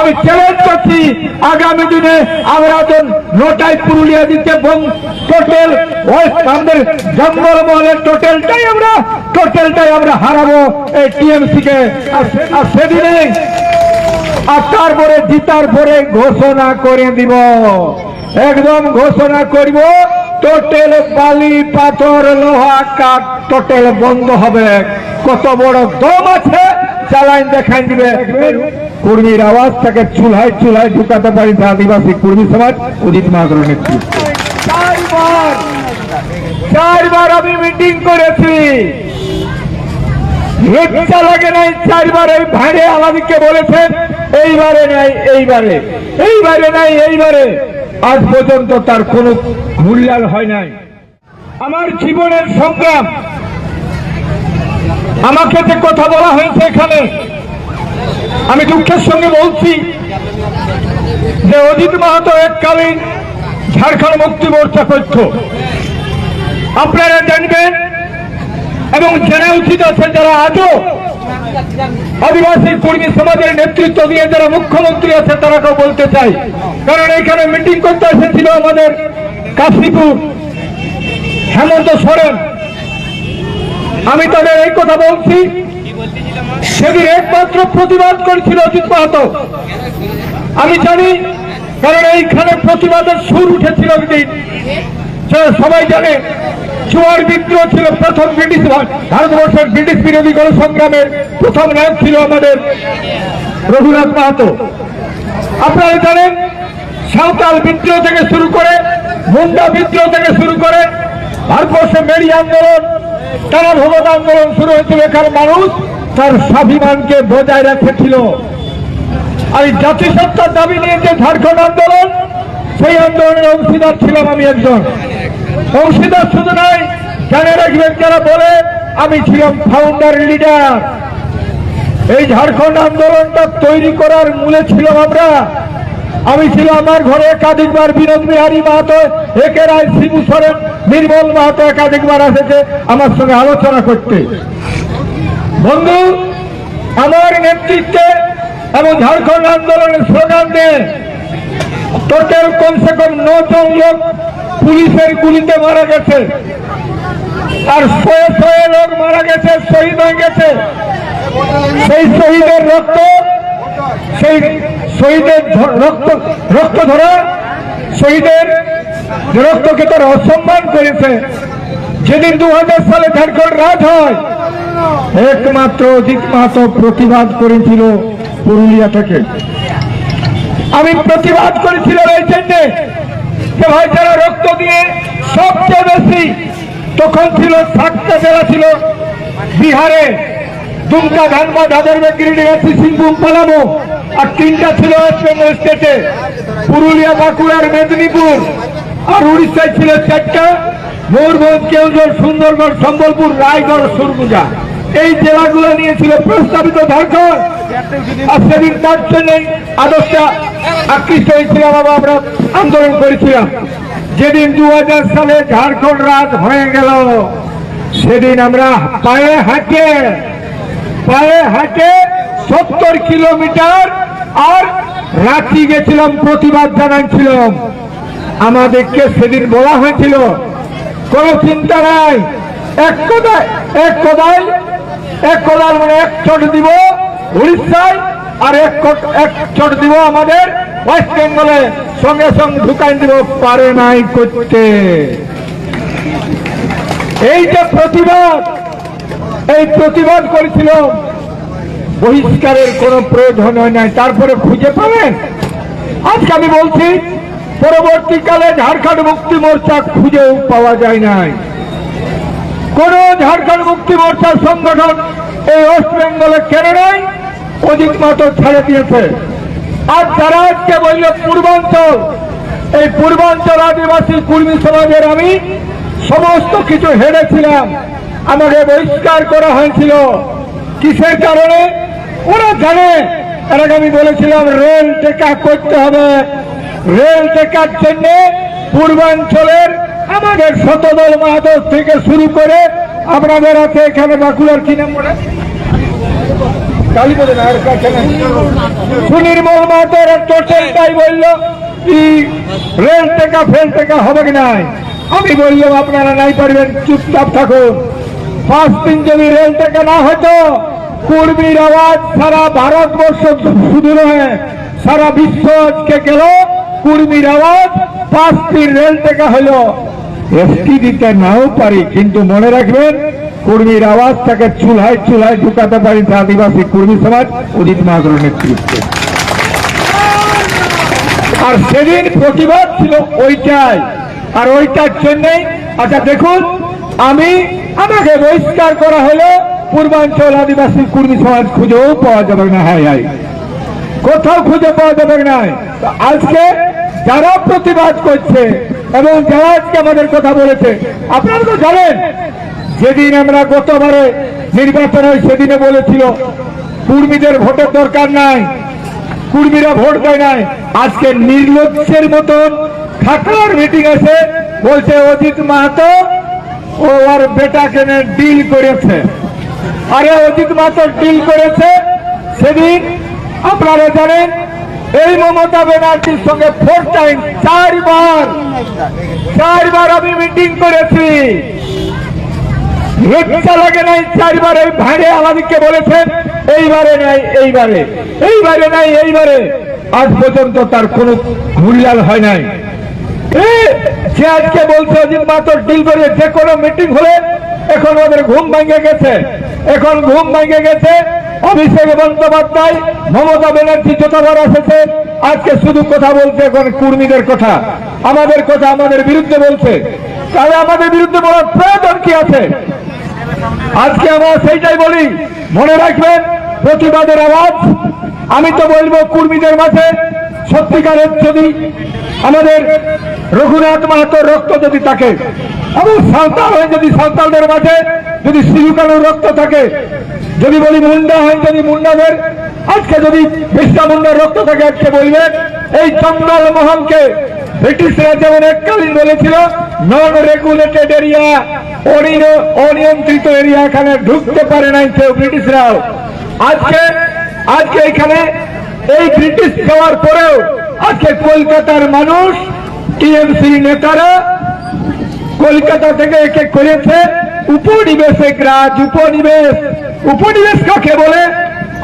আমি চ্যালেঞ্জ করছি আগামী দিনে আমরা যখন নোটাই পুরুলিয়া দিতে টোটাল আমাদের জঙ্গলমহলের টোটালটাই আমরা হারাবো এই টিএমসি কে। আর সেদিনে আর তারপরে জিতার পরে ঘোষণা করে দিব, একদম ঘোষণা করব টোটাল বালি পাথর লোহা কাঠ টোটাল বন্ধ হবে। কত বড় দম আছে চালাইন দেখাই দিবে। কর্মীর আওয়াজ থেকে চুলহায় ঢুকাতে পারি আদিবাসী কর্মী সমাজ অজিত মাহাতোর নেতৃত্বে। চারবার আমি মিটিং করেছি, লজ্জা লাগে নাই? চারবার এই ভাইরে আমাদেরকে বলেছেন এইবারে নাই, এইবারে আজ পর্যন্ত তার কোন মূল্যায়ন হয় নাই। আমার জীবনের সংগ্রাম, আমাকে যে কথা বলা হয়েছে এখানে, আমি দুঃখের সঙ্গে বলছি যে অজিত মাহাতো এককালীন ঝাড়খণ্ড মুক্তি মোর্চা করত। আপনারা জানবেন এবং জানা উচিত আছে যারা আজও আদিবাসী কর্মী সমাজের নেতৃত্ব দিয়ে যারা মুখ্যমন্ত্রী আছে তারাকেও বলতে চাই, কারণ এখানে মিটিং করতে এসেছিল আমাদের কাশীপুর হেমন্ত সোরেন। আমি তাদের এই কথা বলছি, সেদিন একমাত্র প্রতিবাদ করেছিল অজিত মাহাতো। আমি জানি, কারণ এইখানে প্রতিবাদের সুর উঠেছিল দিন, সবাই জানে জোয়ার বিদ্রোহ ছিল প্রথম ব্রিটিশ ভারতবর্ষের ব্রিটিশ বিরোধী গণসংগ্রামের প্রথম নায়ক ছিল আমাদের রঘুনাথ মাহাতো। আপনারা জানেন সাঁওতাল বিদ্রোহ থেকে শুরু করে, মুন্ডা বিদ্রোহ থেকে শুরু করে ভারতবর্ষে মেরি আন্দোলন, টানা ভগত আন্দোলন শুরু হয়েছিল। এখানে মানুষ তার স্বাভিমানকে বজায় রেখেছিল। আর জাতিসত্তার দাবি নিয়ে যে ঝাড়খণ্ড আন্দোলন, সেই আন্দোলনের অংশীদার ছিলাম আমি একজন। অংশীদার শুধু নয়, জানে রাখবেন যারা বলে আমি ছিলাম ফাউন্ডার লিডার। এই ঝাড়খণ্ড আন্দোলনটা তৈরি করার মূলে ছিলাম আমরা। আমি ছিলাম, আমার ঘরে একাধিকবার বিনোদ বিহারী মাহাতো, একে রায়, শিবু সোরেন, নির্মল মাহাতো একাধিকবার এসেছে আমার সঙ্গে আলোচনা করতে। বন্ধু, আমার নেতৃত্বে এবং ঝাড়খণ্ড আন্দোলনের স্লোগান দিয়ে টোটাল কমসে কম 9 জন লোক পুলিশের গুলিতে মারা গেছে, আর 100 লোক মারা গেছে, শহীদ হয়ে গেছে। সেই শহীদের রক্ত, সেই শহীদের রক্ত ধরা শহীদের রক্তকে তারা অসম্মান করেছে। যেদিন 2000 সালে ঝাড়খণ্ড রাজ হয়, একমাত্র অজিত মাহাতো প্রতিবাদ করেছিল পুরুলিয়া থেকে। আমি প্রতিবাদ করেছিলাম এই জন্যে যে ভাই যারা রক্ত দিয়ে সবচেয়ে বেশি, তখন ছিল 7টা জেলা ছিল বিহারে, দুমকা, ধানবাদ, হাজারবাগ, গিরিডি, সিংভূম, পালামো, আর 3টা ছিল ওয়েস্ট বেঙ্গল স্টেটে, পুরুলিয়া, বাঁকুড়া, মেদিনীপুর। আর উড়িষ্যায় ছিল 4টা, ময়ূরভঞ্জ, কেউঝর, সুন্দরগড়, সম্বলপুর, রায়গড়, সুরগুজা। এই জেলাগুলো নিয়েছিল প্রস্তাবিত ঝাড়খণ্ড। আর সেদিন তার জন্যই আদর্শটা আকৃষ্ট হয়েছিলাম, আমরা আন্দোলন করেছিলাম। যেদিন 2000 সালে ঝাড়খণ্ড রাজ হয়ে গেল, সেদিন আমরা পায়ে হাঁটে 70 কিলোমিটার আর রাঁচি গেছিলাম, প্রতিবাদ জানাচ্ছিলাম। আমাদেরকে সেদিন বলা হয়েছিল কোন চিন্তা নাই, এক কোদাল মানে 1 চট দিব উড়িষ্যায়, আর এক চট দিব আমাদের ওয়েস্ট বেঙ্গলে, সঙ্গে সঙ্গে ঢুকাই দিব। পারে নাই করতে। এই যে প্রতিবাদ করেছিল, বহিষ্কারের কোন প্রয়োজন হয় নাই। তারপরে খুঁজে পাবেন, আজকে আমি বলছি পরবর্তীকালে ঝাড়খণ্ড মুক্তি মোর্চা খুঁজেও পাওয়া যায় নাই। কোন ঝাড়খণ্ড মুক্তি মোর্চার সংগঠন এই ওয়েস্ট বেঙ্গলে কেন নাই? অজিত মাহাতো ছেড়ে দিয়েছে। আর যারা আজকে বলল পূর্বাঞ্চল, এই পূর্বাঞ্চল আদিবাসী কর্মী সমাজের আমি সমস্ত কিছু হেরেছিলাম, আমাকে বহিষ্কার করা হয়েছিল। কিসের কারণে? ওরা জানে। এর আগে আমি বলেছিলাম রেল টেকা করতে হবে। রেল টেকার জন্য পূর্বাঞ্চলের আমাদের শতদল মাহাতো থেকে শুরু করে আপনাদের আছে এখানে বাঁকুড়ার কি নাম বলে কালীপদে না আর কাছে না সুনির্মল মাহাতোর টোটালটাই বললো কি রেল টেকা ফেল টেকা হবে কি নাই। আমি বললাম আপনারা নাই পারবেন, চুপচাপ থাকুন। 5 দিন যদি রেল টেকা না হতো, কুর্মীর আওয়াজ সারা ভারতবর্ষ শুধু নয় সারা বিশ্ব আজকে গেল কুর্মীর আওয়াজ। 5 দিন রেল টেকা হলো। এসটি দিতে নাও পারি, কিন্তু মনে রাখবেন কুর্মীর আওয়াজটাকে চুলহায় চুলহায় ঢুকাতে পারি আদিবাসী কুর্মী সমাজ অজিত মাহাতোর নেতৃত্বে। আর সেদিন প্রতিবাদ ছিল ওইটাই, আর ওইটার জন্যই আচ্ছা দেখুন আমাকে বহিষ্কার করা হলো, পূর্বাঞ্চল আদিবাসী কুর্মী সমাজ খুঁজেও পাওয়া যাবে না। হ্যাঁ কোথাও খুঁজে পাওয়া যাবে না। আজকে যারা প্রতিবাদ করছে এবং যারা আজকে আমাদের কথা বলেছে, আপনারা তো জানেন যেদিন আমরা গতবারে নির্বাচন হয় সেদিনে বলেছিল কুর্মীদের ভোটের দরকার নাই, কুর্মীরা ভোট দেয় নাই। আজকে নির্লজ্জের মতন খাকড়ার মিটিং আছে, বলছে অজিত মাহাতো ও আর বেটাকে ডিল করেছে। আরে অজিত মাহাতো ডিল করেছে সেদিন আপনারা জানেন এই মমতা ব্যানার্জির সঙ্গে 4 টাইম 4 বার আমি মিটিং করেছি। লজ্জা লাগে নাই? 4 বার এই ভাড়ে আলাদিকে বলেছেন এইবারে নাই, এইবারে নাই, এইবারে। আজ পর্যন্ত তার কোন মূল্যায়ন হয় নাই। সে আজকে বলছে অজিত মাহাতোর ডিল করে যে কোনো মিটিং হলে এখন ওদের ঘুম ভেঙে গেছে, অভিষেক বন্দ্যোপাধ্যায় মমতা ব্যানার্জি যতবার এসেছে আজকে শুধু কথা বলছে এখন কুর্মীদের কথা, আমাদের বিরুদ্ধে বলছে। তাহলে আমাদের বিরুদ্ধে বলার প্রয়োজন কি আছে? আজকে আমরা সেইটাই বলি, মনে রাখবেন প্রতিবাদের আওয়াজ। আমি তো বলবো কুর্মীদের মাঝে সত্যিকারের যদি আমাদের রঘুনাথ মাহাতোর রক্ত যদি থাকে এবং সাঁওতাল হয় যদি সাঁওতালদের মাঝে যদি সিধু কানুর রক্ত থাকে, যদি বলি মুন্ডা হয় যদি মুন্ডাদের, আজকে যদি বিরসা মুন্ডার রক্ত থাকে, আজকে বলবেন এই জঙ্গল মহলকে ব্রিটিশরা যেমন এককালীন বলেছিল নন রেগুলেটেড এরিয়া, অনিয়ন্ত্রিত এরিয়া, এখানে ঢুকতে পারে নাই কেউ ব্রিটিশরাও। আজকে এখানে এই ব্রিটিশ যাওয়ার পরেও আজকে কলকাতার মানুষ টিএমসি নেতারা কলকাতা থেকে একে করেছে উপনিবেশিক রাজ। উপনিবেশ কাকে বলে?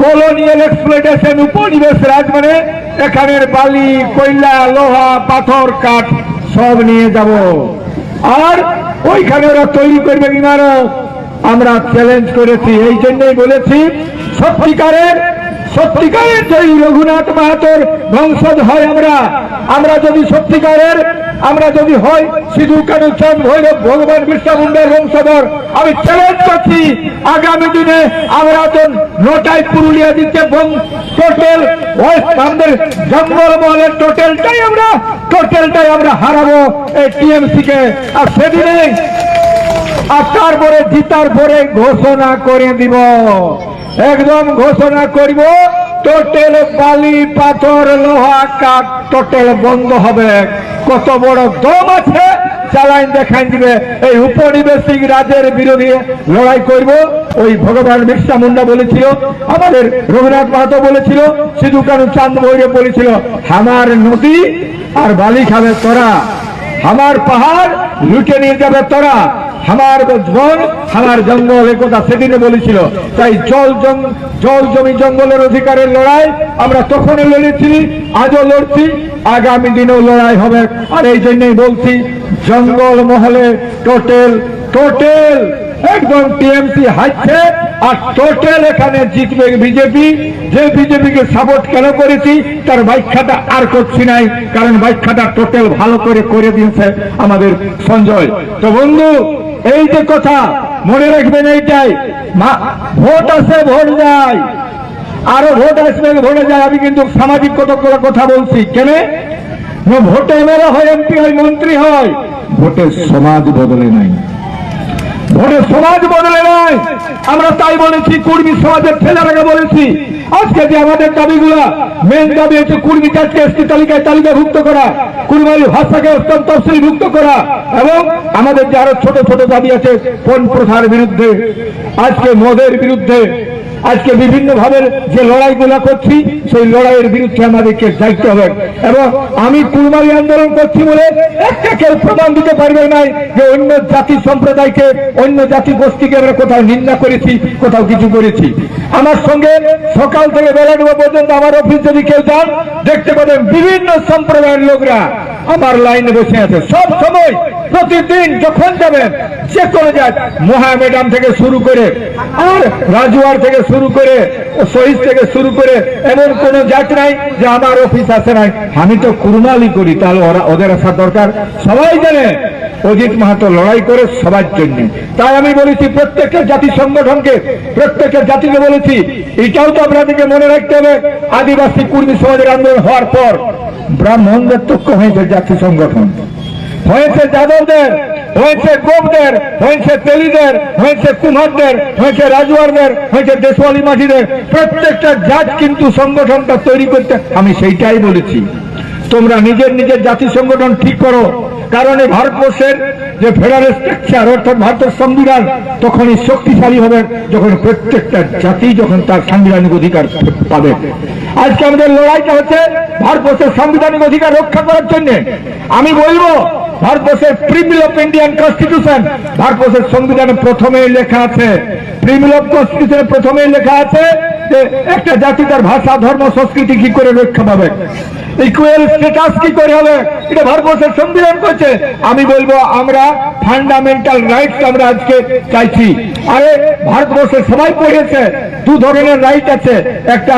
Colonial exploitation. উপনিবেশ রাজ মানে এখানের বালি, কয়লা, লোহা, পাথর, কাঠ সব নিয়ে যাব, আর ওইখানে ওরা তৈরি করবে ইমারত। আমরা চ্যালেঞ্জ করেছি, এই জন্যই বলেছি সত্যিকারের যদি রঘুনাথ মাহাতোর বংশজ হয় আমরা যদি সত্যিকারের আমরা যদি হয় সিধু কানু চাঁদ ভৈরব ভগবান বিরসা মুন্ডার বংশধর, আমি চ্যালেঞ্জ করছি আগামী দিনে আমরা তো নোটাই পুরুলিয়া দিতে টোটাল আমাদের জঙ্গল মহলের টোটালটাই আমরা হারাবো এই টিএমসি কে। আর সেদিনে আর তারপরে জিতার পরে ঘোষণা করে দিব, একদম ঘোষণা করব টোটাল বালি, পাথর, লোহা, কাঠ টোটাল বন্ধ হবে। কত বড় দম আছে চালাইন দেখাই দিবে। এই উপনিবেশিক রাজের বিরোধী লড়াই করব। ওই ভগবান বিরসা মুন্ডা বলেছিল, আমাদের রঘুনাথ মাহাতো বলেছিল, সিধু কানু চাঁদ ভৈরব বলেছিল, আমার নদী আর বালি খাবে তোরা, আমার পাহাড় লুটে নিয়ে যাবে তোরা, আমার বন আমার জঙ্গল, একথা সেদিনে বলেছিল। তাই জল জমি জঙ্গলের অধিকারের লড়াই আমরা তখনও লড়েছি, আজও লড়ছি, আগামী দিনেও লড়াই হবে। আর এই জন্যই বলছি জঙ্গল মহলে টোটাল একদম টিএমসি হারছে, আর টোটাল এখানে জিতবে বিজেপি। যে বিজেপিকে সাপোর্ট কেন করেছি তার ব্যাখ্যাটা আর করছি নাই, কারণ ব্যাখ্যাটা টোটাল ভালো করে দিয়েছে আমাদের সঞ্জয়। তো বন্ধু, এই যে কথা মনে রাখবেন, এইটাই ভোট আসে ভোট যায়, আরো ভোট আসবে ভোটে যায়। আমি কিন্তু সামাজিক কতগুলো কথা বলছি, কেন ভোটে এমএলএ হয়, এমপি হয়, মন্ত্রী হয়, ভোটের সমাজ বদলে নাই, ভোটের সমাজ বদলে নাই। আমরা তাই বলেছি, কুর্মী সমাজের ছেলেরাকে বলেছি, আজকে যে আমাদের দাবিগুলা মেন দাবি হচ্ছে কুর্মী জাতকে এসটি তালিকাভুক্ত করা, কুর্মালী ভাষাকে অত্যন্ত তফসিলভুক্ত করা, এবং আমাদের যে আরো ছোট ছোট দাবি আছে পণ প্রথার বিরুদ্ধে, আজকে মদের বিরুদ্ধে, আজকে বিভিন্ন ভাবে যে লড়াইগুলো করছি সেই লড়াইয়ের বিরুদ্ধে আমাদেরকে যাইতে হবে। এবং আমি কুরবানি আন্দোলন করছি বলে একটা কেউ প্রমাণ দিতে পারবে না যে অন্য জাতি সম্প্রদায়কে, অন্য জাতি গোষ্ঠীকে আমরা কোথাও নিন্দা করেছি, কোথাও কিছু করেছি। আমার সঙ্গে সকাল থেকে বেলা ডুবা পর্যন্ত আমার অফিস যদি কেউ যান দেখতে পাবেন বিভিন্ন সম্প্রদায়ের লোকরা আমার লাইনে বসে আছে। সব সময় প্রতিদিন যখন যাবেন যে কোনো জাত, মহা ম্যাডাম থেকে শুরু করে আর রাজুয়ার থেকে শুরু করে শহীদ থেকে শুরু করে এমন কোন জাত নাই যে আমার অফিস আছে নাই। আমি তো কুরবানি করি, তাহলে ওদের আসা দরকার। সবাই জানে অজিত মাহাতো লড়াই করে সবার জন্য। তাই আমি বলেছি প্রত্যেকটা জাতি সংগঠনকে, প্রত্যেকটা জাতিকে বলেছি, এটাও তো আপনাদেরকে মনে রাখতে হবে, আদিবাসী কুর্মী সমাজের আন্দোলন হওয়ার পর ব্রাহ্মণদের তক্ষ হয়েছে জাতি সংগঠন, হয়েছে যাদবদের, হয়েছে গোপদের, হয়েছে তেলিদের, হয়েছে কুমারদের, হয়েছে রাজুয়ারদের, হয়েছে দেশওয়ালি মাঝিদের। প্রত্যেকটা জাত কিন্তু সংগঠনটা তৈরি করতে, আমি সেইটাই বলেছি তোমরা নিজের নিজের জাতি সংগঠন ঠিক করো। কারণ এই ভারতবর্ষের যে ফেডারেল স্ট্রাকচার অর্থাৎ ভারতের সংবিধান তখনই শক্তিশালী হবে যখন প্রত্যেকটা জাতি যখন তার সাংবিধানিক অধিকার পাবে। আজকে আমাদের লড়াইটা হচ্ছে ভারতবর্ষের সাংবিধানিক অধিকার রক্ষা করার জন্য। আমি বলবো ভারতবর্ষের প্রিমিল অফ ইন্ডিয়ান কনস্টিটিউশন, ভারতবর্ষের সংবিধানে প্রথমেই লেখা আছে, প্রিমিল অফ কনস্টিটিউশনে প্রথমেই লেখা আছে যে একটা জাতি তার ভাষা, ধর্ম, সংস্কৃতি কি করে রক্ষা পাবে, ইকুয়াল স্ট্যাটাস কি করে হবে, এটা ভারতবর্ষের সংবিধান করছে। আমি বলবো আমরা ফান্ডামেন্টাল রাইটস আমরা আজকে চাইছি। আরে ভারতবর্ষের সবাই পড়েছে দু ধরনের রাইট আছে, একটা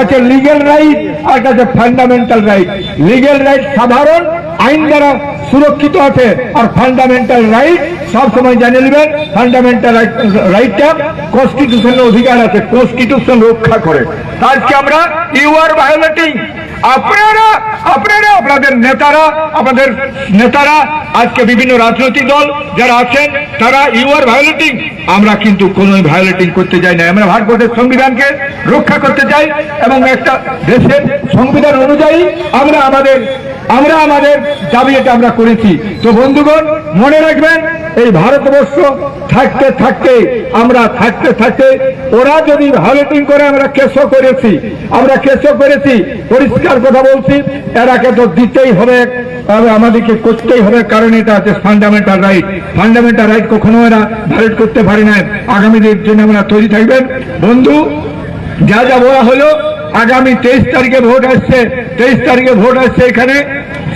আছে লিগ্যাল রাইট আর একটা আছে ফান্ডামেন্টাল রাইট। লিগ্যাল রাইট সাধারণ আইন দ্বারা সুরক্ষিত আছে, আর ফান্ডামেন্টাল রাইট সবসময় জানে নেবেন ফান্ডামেন্টাল রাইটটা কনস্টিটিউশনের অধিকার আছে, কনস্টিটিউশন রক্ষা করে। আজকে আমরা ইউ আর ভায়োলেটিং, আপনারা আপনাদের নেতারা আজকে বিভিন্ন রাজনৈতিক দল যারা আছেন তারা ইউ আর ভায়োলেটিং, আমরা কিন্তু কোন ভায়োলেটিং করতে চাই না। আমরা ভারতবর্ষের সংবিধানকে রক্ষা করতে চাই এবং একটা দেশের সংবিধান অনুযায়ী আমরা আমাদের দাবি এটা আমরা করেছি। তো বন্ধুগণ মনে রাখবেন, এই ভারতবর্ষ থাকতে থাকতে ওরা যদি ভায়োলেটিং করে আমরা কেসও করেছি, পরিষ্কার কথা বলছি, এরাকে তো দিতেই হবে, আমাদেরকে করতেই হবে, কারণ এটা আছে ফান্ডামেন্টাল রাইট। ফান্ডামেন্টাল রাইট কখনো এরা ভায়োলেট করতে পারে না। আগামী দিনের জন্য আমরা তৈরি থাকবেন। বন্ধু যা বলা হলো, আগামী 23 তারিখে ভোট আসছে। এখানে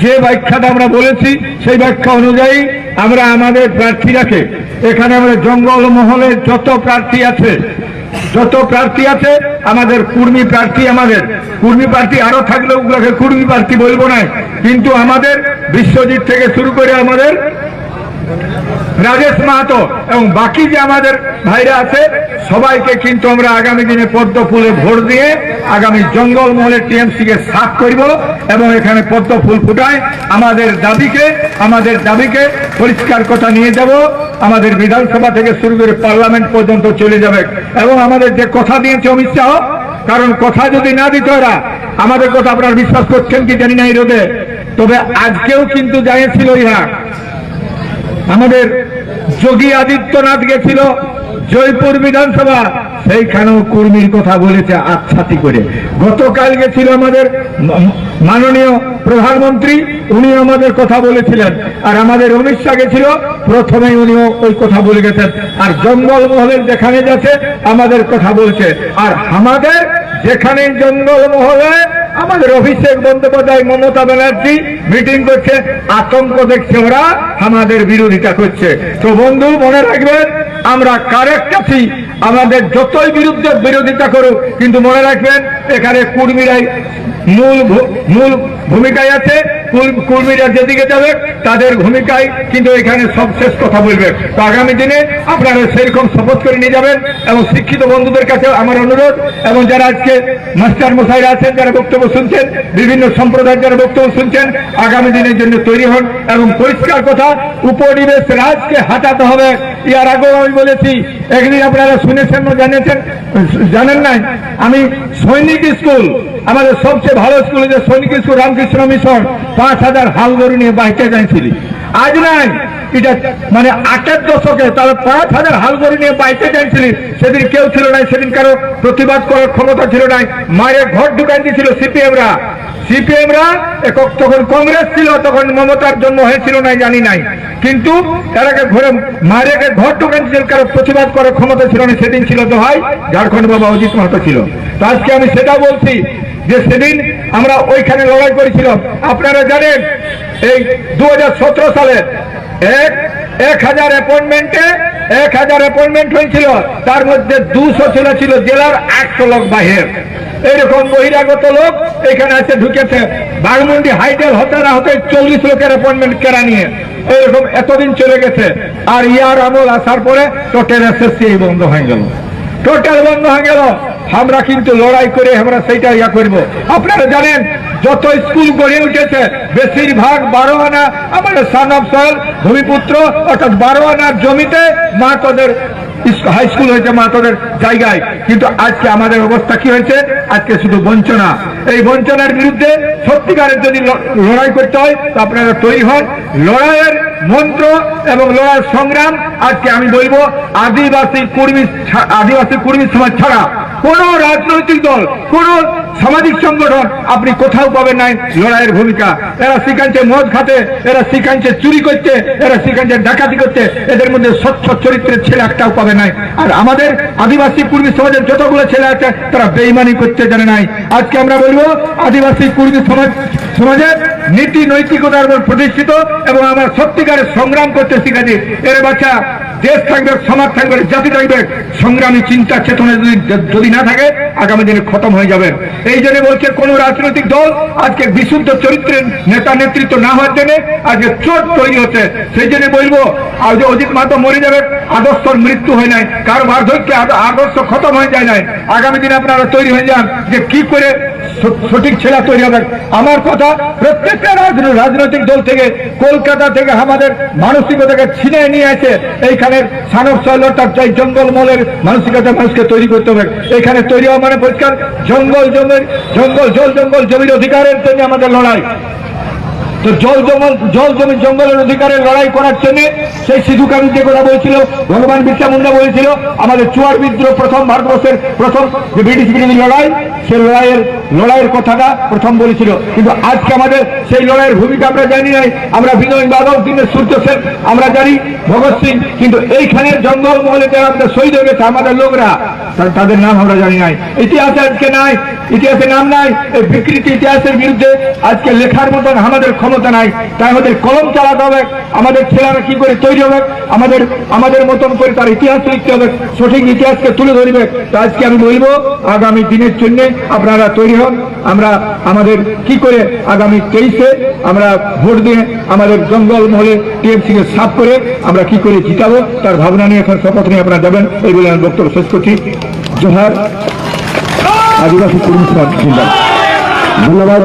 যে ব্যাখ্যাটা আমরা বলেছি সেই ব্যাখ্যা অনুযায়ী আমরা আমাদের প্রার্থীরাকে, এখানে আমরা জঙ্গল মহলের যত প্রার্থী আছে আমাদের কুর্মী প্রার্থী আরো থাকলে ওগুলোকে কুর্মী প্রার্থী বলবো না, কিন্তু আমাদের বিশ্বজিৎ থেকে শুরু করে আমাদের রাজেশ মাহাতো এবং বাকি যে আমাদের ভাইরা আছে সবাইকে কিন্তু আমরা আগামী দিনে পদ্ম ফুলে ভোট দিয়ে আগামী জঙ্গল মহলের টিএমসি কে সাফ করব এবং এখানে পদ্ম ফুল ফুটায় আমাদের দাবিকে পরিষ্কার কথা নিয়ে যাব। আমাদের বিধানসভা থেকে শুরু করে পার্লামেন্ট পর্যন্ত চলে যাবে এবং আমাদের যে কথা দিয়েছে অমিত শাহ, কারণ কথা যদি না দিত এরা, আমাদের কথা আপনারা বিশ্বাস করছেন কি জানি না এই রোদে, তবে আজকেও কিন্তু জানিয়েছিল ইহা আমাদের যোগী আদিত্যনাথ গেছিল জয়পুর বিধানসভা, সেইখানেও কুর্মীর কথা বলেছে আচ্ছাতি করে। গতকাল গেছিল আমাদের মাননীয় প্রধানমন্ত্রী, উনি আমাদের কথা বলেছিলেন, আর আমাদের অমিত শাহ গেছিল, প্রথমেই উনিও ওই কথা বলে গেছেন। আর জঙ্গল মহলের যেখানে যাচ্ছে আমাদের কথা বলছে, আর আমাদের যেখানে জঙ্গল মহলে আমাদের অভিষেক বন্দ্যোপাধ্যায়, মমতা ব্যানার্জি মিটিং করছে, আতঙ্ক দেখছে, ওরা আমাদের বিরোধিতা করছে। তো বন্ধু মনে রাখবেন, আমরা কারেক্ট আছি, আমাদের যতই বিরোধিতা করুক, কিন্তু মনে রাখবেন এখানে কুর্মীরাই মূল ভূমিকায় আছে। কুর্মীরা যেদিকে যাবে তাদের ভূমিকায় কিন্তু এখানে সবশেষ কথা বলবে। তো আগামী দিনে আপনারা সেরকম শপথ করে নিয়ে যাবেন। এবং শিক্ষিত বন্ধুদের কাছে আমার অনুরোধ, এবং যারা আজকে মাস্টার মশাইরা আছেন, যারা বক্তব্য শুনছেন, বিভিন্ন সম্প্রদায়ের যারা বক্তব্য শুনছেন, আগামী দিনের জন্য তৈরি হন এবং পরিষ্কার কথা, উপনিবেশ রাজকে হাঁটাতে হবে। ইয়ার আগেও আমি বলেছি, একদিন আপনারা শুনেছেন না জানেন নাই, আমি সৈনিক স্কুল, আমাদের সবচেয়ে ভালো স্কুল যে সৈনিক স্কুল রামকৃষ্ণ মিশন, 5000 হাল গরু নিয়ে বাইকে যাইছিলি। আজ নাই, এটা মানে 8-এর দশকে তাহলে 5,000 হালগড়ি নিয়ে বাইতে যাচ্ছিলেন, সেদিন কেউ ছিল না, সেদিন কারো প্রতিবাদ করার ক্ষমতা ছিল না। মায়ের ঘর ঢুকান দিয়েছিল সিপিএমরা। তখন কংগ্রেস ছিল, তখন মমতার জন্ম হয়েছিল না জানি নাই, কিন্তু তারাকে ঘরে মায়েরকে ঘর ঢুকান দিয়েছিল, কারো প্রতিবাদ করার ক্ষমতা ছিল না। সেদিন ছিল তো ভাই ঝাড়খণ্ড বাবা অজিত মাহাতো ছিল। তো আজকে আমি সেটা বলছি যে সেদিন আমরা ওইখানে লড়াই করেছিলাম। আপনারা জানেন এই 2017 সালে 1,000 অ্যাপয়েন্টমেন্ট হয়েছিল, তার মধ্যে 200 ছিল জেলার, 100 লোক বাহির। এইরকম বহিরাগত লোক এখানে এসে ঢুকেছে। বাগমুন্ডি হাইটেল হতে না হতে 40 লোকের অ্যাপয়েন্টমেন্ট কেরা নিয়ে এইরকম এতদিন চলে গেছে। আর ইয়ার আমল আসার পরে টোটাল এসএসসি বন্ধ হয়ে গেল, টোটাল বন্ধ হয়ে গেল। আমরা কিন্তু লড়াই করে আমরা সেইটা ইয়া করব। আপনারা জানেন যত স্কুল গড়ে উঠেছে বেশিরভাগ 12 আনা আমাদের সান অফ সয়েল ভূমিপুত্র অর্থাৎ 12 আনার জমিতে মাহাতোদের হাই স্কুল হয়েছে, মাহাতোদের জায়গায়। কিন্তু আজকে আমাদের অবস্থা কি হয়েছে? আজকে শুধু বঞ্চনা। এই বঞ্চনার বিরুদ্ধে সত্যিকারের যদি লড়াই করতে হয় তো আপনারা তৈরি হন। লড়াইয়ের মন্ত্র এবং লড়াইয়ের সংগ্রাম আজকে আমি বলবো আদিবাসী কর্মী সমাজ ছাড়া কোন রাজনৈতিক দল, কোন সামাজিক সংগঠন আপনি কোথাও পাবেন নাই লড়াইয়ের ভূমিকা। এরা শিখাচ্ছে মদ খাতে, এরা শিখাচ্ছে চুরি করতে, এরা শিখাচ্ছে ডাকাতি করতে, এদের মধ্যে স্বচ্ছ চরিত্রের ছেলে একটাও পাবে নাই। আর আমাদের আদিবাসী কর্মী সমাজের যতগুলো ছেলে আছে তারা বেঈমানি করতে জানে নাই। আজকে আমরা বলবো আদিবাসী কর্মী সমাজের নীতি নৈতিকতার উপর প্রতিষ্ঠিত এবং আমরা সত্যিকারের সংগ্রাম করতে শিখেছি। এর বাচ্চা দেশ থাকবে, সমাজ থাকবে, জাতি থাকবে, সংগ্রামী চিন্তা চেতনা যদি না থাকে আগামী দিনে খতম হয়ে যাবে। এই জন্য বলছে কোন রাজনৈতিক দল আজকে বিশুদ্ধ চরিত্রের নেতা নেতৃত্ব না হওয়ার জন্য আজকে চোট তৈরি হচ্ছে। সেই জন্য বলবো আর যে অজিত মাহাতো মরে যাবে, আদর্শর মৃত্যু হয় নাই, কারো বার্ধক্যে আদর্শ খতম হয়ে যায় নাই। আগামী দিনে আপনারা তৈরি হয়ে যান যে কি করে সঠিক ছেলে তৈরি হবে। আমার কথা প্রত্যেকটা রাজনৈতিক দল থেকে, কলকাতা থেকে আমাদের মানসিকতাকে ছিনিয়ে নিয়ে আসে এইখানের সানব সয়লতার চাই জঙ্গলমহলের মানসিকতা মানুষকে তৈরি করতে হবে। এখানে তৈরি হওয়া মানে পরিষ্কার জল জঙ্গল জমির অধিকারের জন্য আমাদের লড়াই। তো জল জমি জঙ্গলের অধিকারের লড়াই করার জন্য সেই সিধু কানু যে কথা বলেছিল, ভগবান বিরসা মুন্ডা বলেছিল, আমাদের চুয়ার বিদ্রোহ প্রথম ভারতবর্ষের প্রথম যে ব্রিটিশ বিরোধী লড়াই, সেই লড়াইয়ের কথাটা প্রথম বলেছিল। কিন্তু আজকে আমাদের সেই লড়াইয়ের ভূমিকা আমরা জানি নাই। আমরা বিনয় বাদল, দিনের সূর্য সেন আমরা জানি, ভগৎ সিং, কিন্তু এইখানে জঙ্গলমহলে যারা আমাদের শহীদ হয়ে গেছে আমাদের লোকরা, তাদের নাম আমরা জানি নাই। ইতিহাসে আজকে নাই, ইতিহাসে নাম নাই। এই বিকৃতি ইতিহাসের বিরুদ্ধে আজকে লেখার মতন আমাদের ক্ষমতা নাই। তাই আমাদের কলম চালাতে হবে। আমাদের ছেলেরা কি করে তৈরি হবে, আমাদের মতন করে তার ইতিহাস লিখতে হবে, সঠিক ইতিহাসকে তুলে ধরবে। তো আজকে আমি বলবো আগামী দিনের জন্য আপনারা তৈরি হন। আমরা আমাদের কি করে আগামী 23-এ আমরা ভোট দিয়ে আমাদের জঙ্গলমহলে টিএমসি কে সাফ করে আমরা কি করে জিতাবো তার ভাবনা নিয়ে এখন শপথ নিয়ে আপনারা যাবেন। এই বলে আমি বক্তব্য শেষ করছি। জোহার আদিবাসী কর্মী সমাজ। ধন্যবাদ।